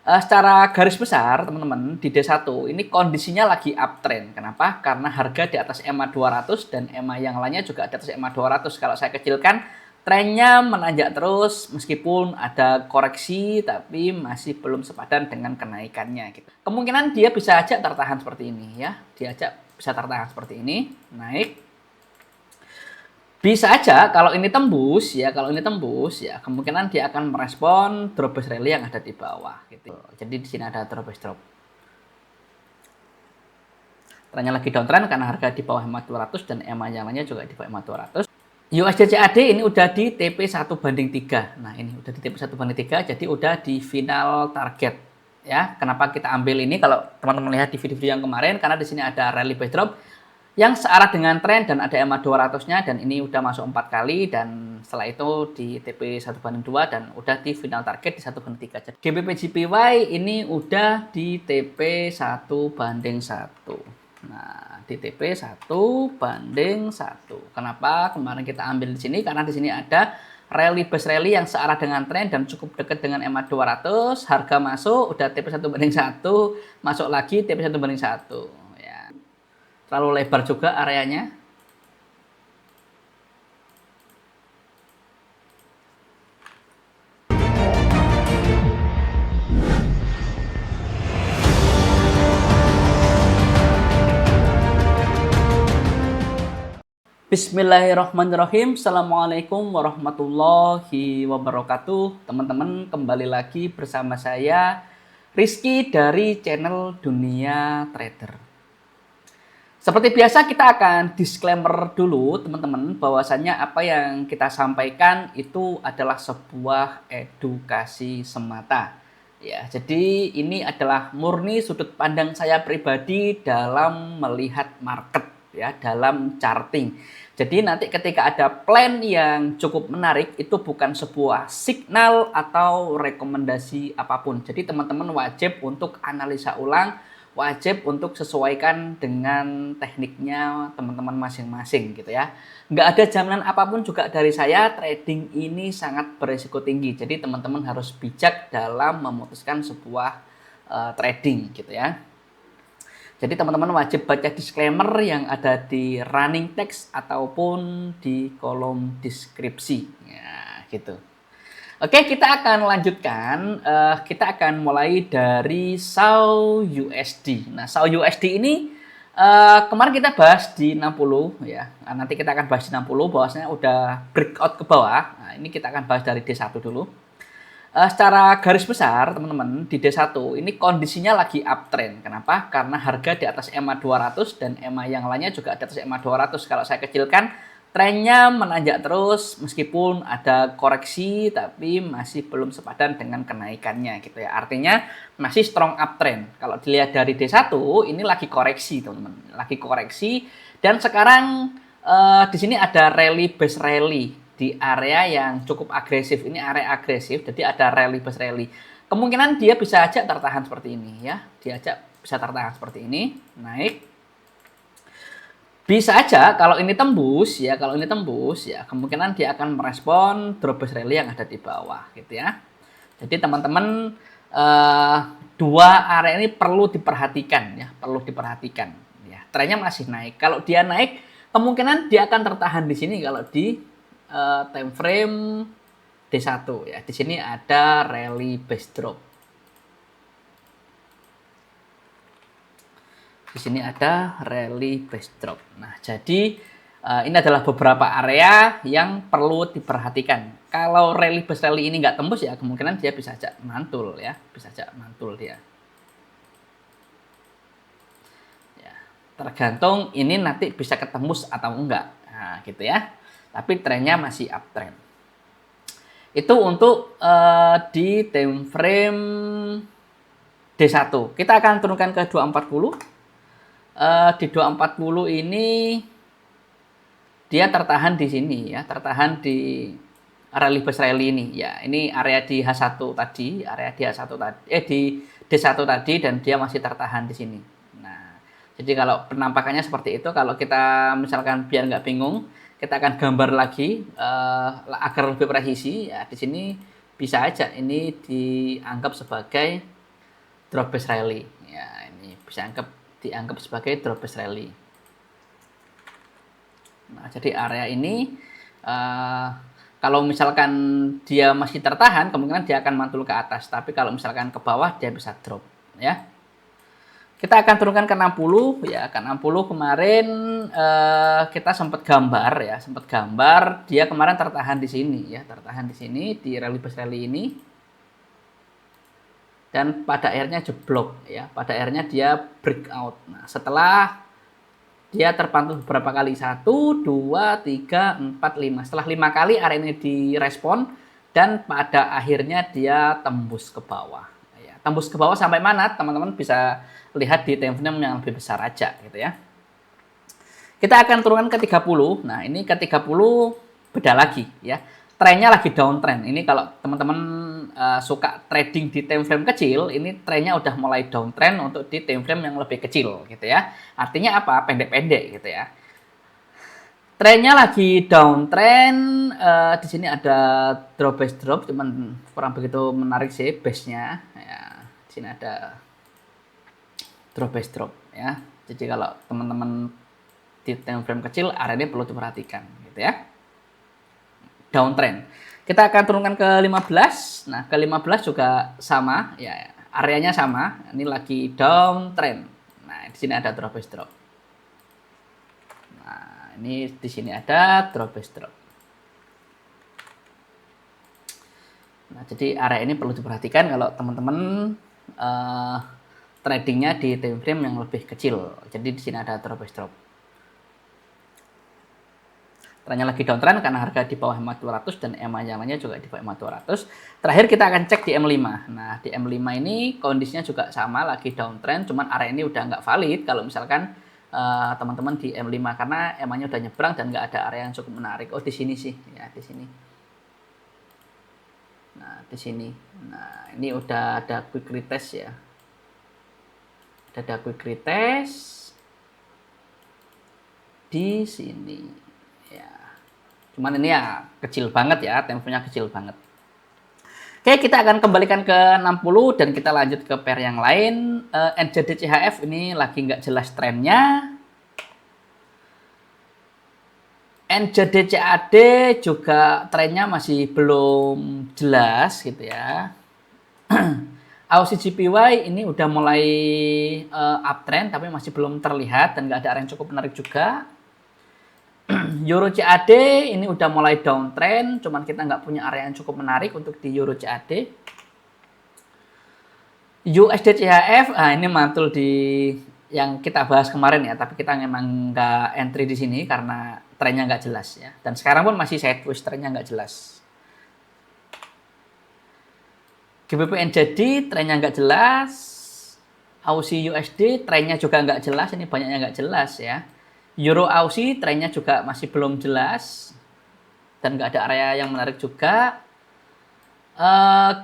Secara garis besar teman-teman di D1 ini kondisinya lagi uptrend. Kenapa? Karena harga di atas EMA 200 dan EMA yang lainnya juga di atas EMA 200. Kalau saya kecilkan, trennya menanjak terus meskipun ada koreksi tapi masih belum sepadan dengan kenaikannya gitu. Kemungkinan dia bisa aja tertahan seperti ini ya. Bisa tertahan seperti ini, naik. Bisa aja kalau ini tembus ya kemungkinan dia akan merespon drop base rally yang ada di bawah gitu. Jadi di sini ada drop base drop. Trennya lagi downtrend karena harga di bawah EMA 200 dan EMA yang lainnya juga di bawah EMA 200. USD CAD ini udah di TP 1/3. Nah, ini udah di TP 1/3 jadi udah di final target. Ya, kenapa kita ambil ini kalau teman-teman lihat di video-video yang kemarin karena di sini ada rally base drop yang searah dengan tren dan ada EMA 200-nya dan ini udah masuk 4 kali dan setelah itu di TP 1/2 dan udah di final target di 1/3. Jadi GBP JPY ini udah di TP 1/1. Nah, di TP 1/1. Kenapa kemarin kita ambil di sini? Karena di sini ada rally base rally yang searah dengan tren dan cukup dekat dengan EMA 200, harga masuk udah TP 1/1, masuk lagi TP 1/1. Terlalu lebar juga areanya. Bismillahirrahmanirrahim. Assalamualaikum warahmatullahi wabarakatuh. Teman-teman, kembali lagi bersama saya Rizky dari channel Dunia Trader. Seperti biasa kita akan disclaimer dulu teman-teman bahwasannya apa yang kita sampaikan itu adalah sebuah edukasi semata. Ya, jadi ini adalah murni sudut pandang saya pribadi dalam melihat market ya, dalam charting. Jadi nanti ketika ada plan yang cukup menarik itu bukan sebuah signal atau rekomendasi apapun. Jadi teman-teman wajib untuk analisa ulang, wajib untuk sesuaikan dengan tekniknya teman-teman masing-masing gitu ya. Nggak ada jaminan apapun juga dari saya, trading ini sangat berisiko tinggi. Jadi teman-teman harus bijak dalam memutuskan sebuah trading gitu ya. Jadi teman-teman wajib baca disclaimer yang ada di running text ataupun di kolom deskripsi. Ya, gitu. Oke, kita akan lanjutkan. Kita akan mulai dari SAU USD. Nah, SAU USD ini kemarin kita bahas di 60 ya. Nah, nanti kita akan bahas di 60 bahwasanya udah breakout ke bawah. Nah, ini kita akan bahas dari D1 dulu. Secara garis besar teman-teman di D1 ini kondisinya lagi uptrend. Kenapa? Karena harga di atas EMA 200 dan EMA yang lainnya juga di atas EMA 200. Kalau saya kecilkan, trennya menanjak terus meskipun ada koreksi tapi masih belum sepadan dengan kenaikannya gitu ya. Artinya masih strong uptrend. Kalau dilihat dari D1 ini lagi koreksi teman-teman. Lagi koreksi dan sekarang di sini ada rally base rally di area yang cukup agresif. Ini area agresif, jadi ada rally base rally. Kemungkinan dia bisa aja tertahan seperti ini ya. Dia aja bisa tertahan seperti ini, naik. Bisa aja kalau ini tembus ya, kemungkinan dia akan merespon drop base rally yang ada di bawah gitu ya. Jadi teman-teman dua area ini perlu diperhatikan ya, ya. Trennya masih naik. Kalau dia naik, kemungkinan dia akan tertahan di sini kalau di time frame D1 ya. Di sini ada rally base drop. Di sini ada rally base drop. Nah, jadi ini adalah beberapa area yang perlu diperhatikan. Kalau rally base rally ini nggak tembus ya kemungkinan dia bisa aja mantul ya, dia. Ya, tergantung ini nanti bisa ketembus atau enggak. Nah, gitu ya. Tapi trennya masih uptrend. Itu untuk di time frame D1. Kita akan turunkan ke 240. Di 240 ini dia tertahan di sini ya, tertahan di rally base rally ini ya. Ini area di H1 tadi, di D1 tadi dan dia masih tertahan di sini. Nah, jadi kalau penampakannya seperti itu, kalau kita misalkan biar nggak bingung, kita akan gambar lagi agar lebih presisi ya. Di sini bisa aja ini dianggap sebagai drop base rally. Ya, ini bisa dianggap sebagai drop base rally. Nah, jadi area ini kalau misalkan dia masih tertahan, kemungkinan dia akan mantul ke atas. Tapi kalau misalkan ke bawah, dia bisa drop, ya. Kita akan turunkan ke 60, ya. Ke 60 kemarin kita sempat gambar, ya. Sempat gambar, dia kemarin tertahan di sini, ya. Tertahan di sini, di rally base rally ini. Dan pada akhirnya jeblok, ya. Pada akhirnya dia breakout. Nah, setelah dia terpantau beberapa kali, 1, 2, 3, 4, 5. Setelah 5 kali area ini direspon dan pada akhirnya dia tembus ke bawah. Ya, tembus ke bawah sampai mana? Teman-teman bisa lihat di time frame yang lebih besar aja gitu ya. Kita akan turunkan ke 30. Nah, ini ke 30 beda lagi ya. Trennya lagi downtrend. Ini kalau teman-teman suka trading di time frame kecil, ini trennya udah mulai downtrend untuk di time frame yang lebih kecil gitu ya. Artinya apa? Pendek-pendek gitu ya. Trennya lagi downtrend. Di sini ada drop base drop, cuman kurang begitu menarik sih base-nya. Ya, di sini ada drop base drop ya. Jadi kalau teman-teman di time frame kecil, area ini perlu diperhatikan gitu ya. Downtrend. Kita akan turunkan ke 15. Nah, ke 15 juga sama ya, areanya sama. Ini lagi downtrend. Nah, di sini ada drop base drop. Nah, ini di sini ada drop base drop. Nah, jadi area ini perlu diperhatikan kalau teman-teman tradingnya di time frame yang lebih kecil. Jadi di sini ada drop base drop. Trennya lagi downtrend karena harga di bawah EMA 200 dan EMA yang lainnya juga di bawah EMA 200. Terakhir kita akan cek di M5. Nah, di M5 ini kondisinya juga sama, lagi downtrend, cuman area ini udah nggak valid kalau misalkan teman-teman di M5 karena EMA-nya udah nyebrang dan nggak ada area yang cukup menarik. Oh, di sini sih, ya di sini. Nah, di sini. Nah, ini udah ada quick retest ya. Ada quick retest di sini. Cuman ini ya kecil banget ya, temponya kecil banget. Oke, kita akan kembalikan ke 60 dan kita lanjut ke pair yang lain. NZD-CHF ini lagi nggak jelas trennya. NZD-CAD juga trennya masih belum jelas gitu ya. Aussie JPY ini udah mulai uptrend tapi masih belum terlihat dan nggak ada area yang cukup menarik juga. Euro CAD ini udah mulai downtrend, cuman kita nggak punya area yang cukup menarik untuk di Euro CAD. USD CHF, ini mantul di yang kita bahas kemarin ya, tapi kita memang nggak entry di sini karena trennya nggak jelas ya. Dan sekarang pun masih sideways, trennya nggak jelas. GBP NZD trennya nggak jelas. Aussie USD trennya juga nggak jelas, ini banyaknya nggak jelas ya. Euro Aussie trennya juga masih belum jelas dan nggak ada area yang menarik juga.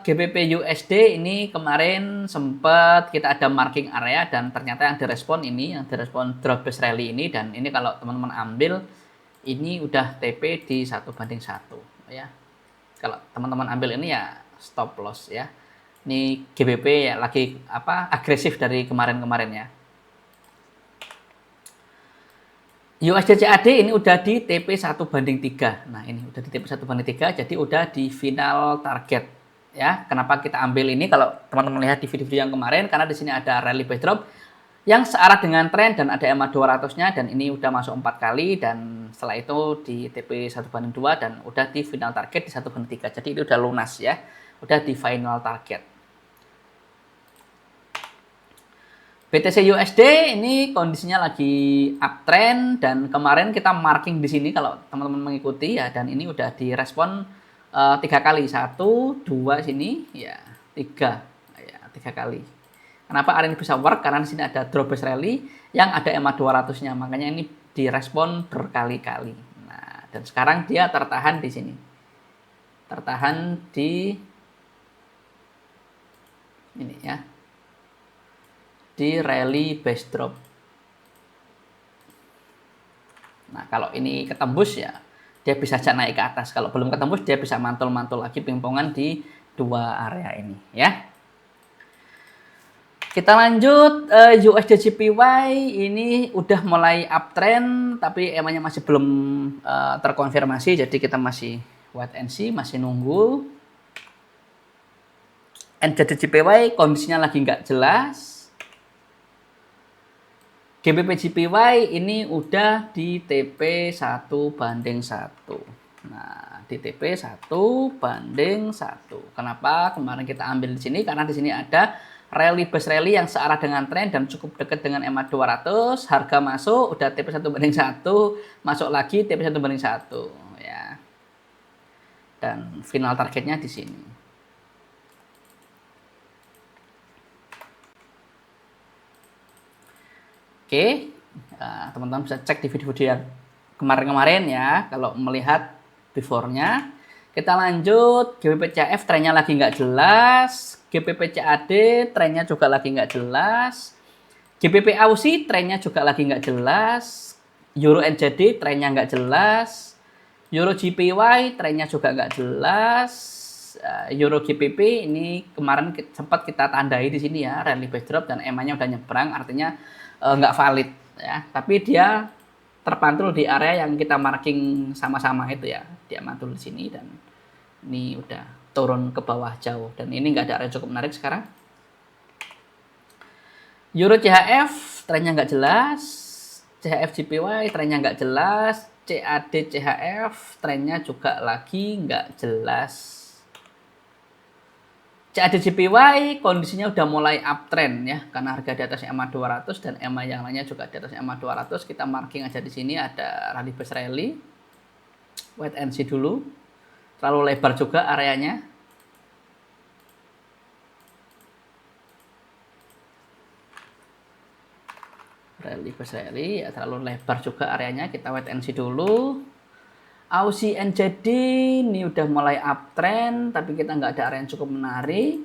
GBP USD ini kemarin sempat kita ada marking area dan ternyata yang direspon drop base rally ini, dan ini kalau teman-teman ambil ini udah TP di 1/1 ya. Kalau teman-teman ambil ini ya stop loss ya. Ini GBP ya lagi agresif dari kemarin-kemarin ya. USD CAD ini udah di TP 1/3. Nah, ini udah di TP 1/3, jadi udah di final target. Ya, kenapa kita ambil ini kalau teman-teman lihat di video-video yang kemarin, karena di sini ada rally base drop yang searah dengan tren dan ada EMA 200-nya dan ini udah masuk 4 kali dan setelah itu di TP 1/2 dan udah di final target di 1/3. Jadi itu udah lunas ya. Udah di final target. BTC USD ini kondisinya lagi uptrend dan kemarin kita marking di sini kalau teman-teman mengikuti ya, dan ini udah direspon 3 kali, 1, 2 sini ya, 3 ya, 3 kali. Kenapa area ini bisa work? Karena di sini ada drop base rally yang ada EMA 200-nya, makanya ini direspon berkali-kali. Nah, dan sekarang dia tertahan di sini, tertahan di ini ya, di rally base drop. Nah, kalau ini ketembus ya dia bisa aja naik ke atas. Kalau belum ketembus dia bisa mantul-mantul lagi pingpongan di dua area ini ya. Kita lanjut USD JPY ini udah mulai uptrend tapi emangnya masih belum terkonfirmasi, jadi kita masih wait and see, masih nunggu. NZD JPY kondisinya lagi nggak jelas. GBP JPY ini udah di TP 1:1. Nah, di TP 1:1. Kenapa kemarin kita ambil di sini? Karena di sini ada rally base rally yang searah dengan tren dan cukup dekat dengan EMA 200. Harga masuk udah TP 1:1, masuk lagi TP 1:1 ya. Dan final targetnya di sini. Oke, teman-teman bisa cek di video-video yang kemarin-kemarin ya, kalau melihat before-nya. Kita lanjut, GBP CHF trennya lagi nggak jelas, GBP CAD trennya juga lagi nggak jelas, GBP AUD trennya juga lagi nggak jelas, Euro NZD trennya nggak jelas, Euro JPY trennya juga nggak jelas, Euro GBP ini kemarin sempat kita tandai di sini ya, rally base drop dan EMA-nya udah nyebrang, artinya nggak valid ya, tapi dia terpantul di area yang kita marking sama-sama itu ya, dia mantul di sini dan ini udah turun ke bawah jauh dan ini nggak ada area cukup menarik sekarang. Euro CHF trennya nggak jelas, CHF JPY trennya nggak jelas, CAD CHF trennya juga lagi nggak jelas. CAD JPY kondisinya udah mulai uptrend ya, karena harga di atas EMA 200 dan EMA yang lainnya juga di atas EMA 200. Kita marking aja di sini ada rally base rally. Wait and see dulu. Terlalu lebar juga areanya. Rally base rally ya, terlalu lebar juga areanya. Kita wait and see dulu. AUD NZD ini udah mulai uptrend, tapi kita nggak ada area yang cukup menarik.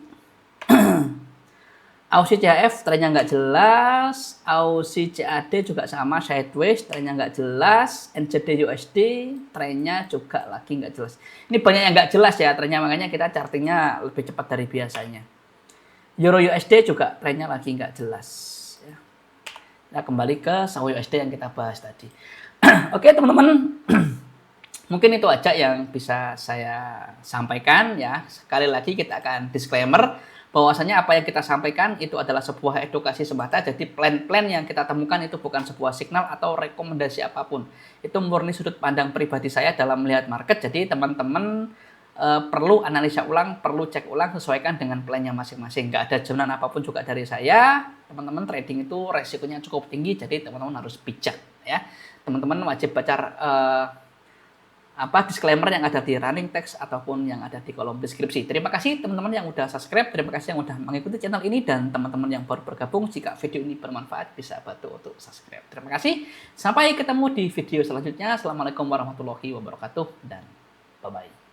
AUD CHF trennya nggak jelas, AUD CAD juga sama sideways, trennya nggak jelas, NZD USD trennya juga lagi nggak jelas. Ini banyak yang nggak jelas ya trennya, makanya kita chartingnya lebih cepat dari biasanya. Euro USD juga trennya lagi nggak jelas. Kita kembali ke SAU USD yang kita bahas tadi. Oke teman-teman. Mungkin itu aja yang bisa saya sampaikan ya. Sekali lagi kita akan disclaimer bahwasanya apa yang kita sampaikan itu adalah sebuah edukasi semata. Jadi plan-plan yang kita temukan itu bukan sebuah signal atau rekomendasi apapun. Itu murni sudut pandang pribadi saya dalam melihat market. Jadi teman-teman perlu analisa ulang, perlu cek ulang, sesuaikan dengan plannya masing-masing. Nggak ada jaminan apapun juga dari saya. Teman-teman trading itu resikonya cukup tinggi, jadi teman-teman harus bijak ya. Teman-teman wajib baca disclaimer yang ada di running text ataupun yang ada di kolom deskripsi. Terima kasih teman-teman yang udah subscribe, terima kasih yang udah mengikuti channel ini, dan teman-teman yang baru bergabung, jika video ini bermanfaat bisa bantu untuk subscribe. Terima kasih. Sampai ketemu di video selanjutnya. Assalamualaikum warahmatullahi wabarakatuh dan bye-bye.